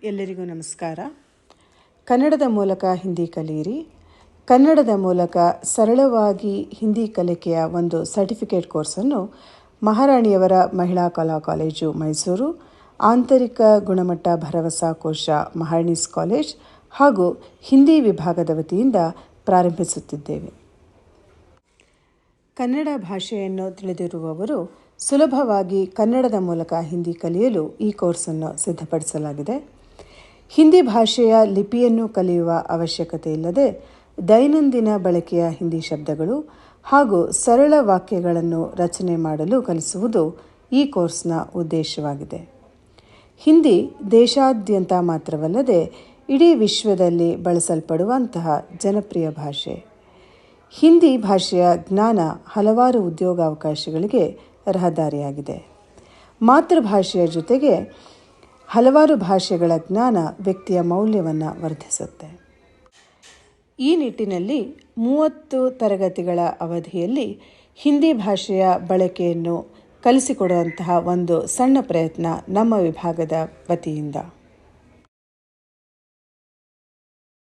ಎಲ್ಲರಿಗೂ ನಮಸ್ಕಾರ. ಕನ್ನಡದ ಮೂಲಕ ಹಿಂದಿ ಕಲಿಯಿರಿ. ಕನ್ನಡದ ಮೂಲಕ ಸರಳವಾಗಿ ಹಿಂದಿ ಕಲಿಕೆಯ ಒಂದು ಸರ್ಟಿಫಿಕೇಟ್ ಕೋರ್ಸನ್ನು ಮಹಾರಾಣಿಯವರ ಮಹಿಳಾ ಕಲಾ ಕಾಲೇಜು ಮೈಸೂರು, ಆಂತರಿಕ ಗುಣಮಟ್ಟ ಭರವಸಾ ಕೋಶ ಮಹಾರಾಣೀಸ್ ಕಾಲೇಜ್ ಹಾಗೂ ಹಿಂದಿ ವಿಭಾಗದ ವತಿಯಿಂದ ಪ್ರಾರಂಭಿಸುತ್ತಿದ್ದೇವೆ. ಕನ್ನಡ ಭಾಷೆಯನ್ನು ತಿಳಿದಿರುವವರು ಸುಲಭವಾಗಿ ಕನ್ನಡದ ಮೂಲಕ ಹಿಂದಿ ಕಲಿಯಲು ಈ ಕೋರ್ಸನ್ನು ಸಿದ್ಧಪಡಿಸಲಾಗಿದೆ. ಹಿಂದಿ ಭಾಷೆಯ ಲಿಪಿಯನ್ನು ಕಲಿಯುವ ಅವಶ್ಯಕತೆ ಇಲ್ಲದೆ ದೈನಂದಿನ ಬಳಕೆಯ ಹಿಂದಿ ಶಬ್ದಗಳು ಹಾಗೂ ಸರಳ ವಾಕ್ಯಗಳನ್ನು ರಚನೆ ಮಾಡಲು ಕಲಿಸುವುದು ಈ ಕೋರ್ಸ್ನ ಉದ್ದೇಶವಾಗಿದೆ. ಹಿಂದಿ ದೇಶಾದ್ಯಂತ ಮಾತ್ರವಲ್ಲದೆ ಇಡೀ ವಿಶ್ವದಲ್ಲಿ ಬಳಸಲ್ಪಡುವಂತಹ ಜನಪ್ರಿಯ ಭಾಷೆ. ಹಿಂದಿ ಭಾಷೆಯ ಜ್ಞಾನ ಹಲವಾರು ಉದ್ಯೋಗಾವಕಾಶಗಳಿಗೆ ರಹದಾರಿಯಾಗಿದೆ. ಮಾತೃಭಾಷೆಯ ಜೊತೆಗೆ ಹಲವಾರು ಭಾಷೆಗಳ ಜ್ಞಾನ ವ್ಯಕ್ತಿಯ ಮೌಲ್ಯವನ್ನು ವರ್ಧಿಸುತ್ತೆ. ಈ ನಿಟ್ಟಿನಲ್ಲಿ 30 ತರಗತಿಗಳ ಅವಧಿಯಲ್ಲಿ ಹಿಂದಿ ಭಾಷೆಯ ಬಳಕೆಯನ್ನು ಕಲಿಸಿಕೊಡುವಂತಹ ಒಂದು ಸಣ್ಣ ಪ್ರಯತ್ನ ನಮ್ಮ ವಿಭಾಗದ ವತಿಯಿಂದ.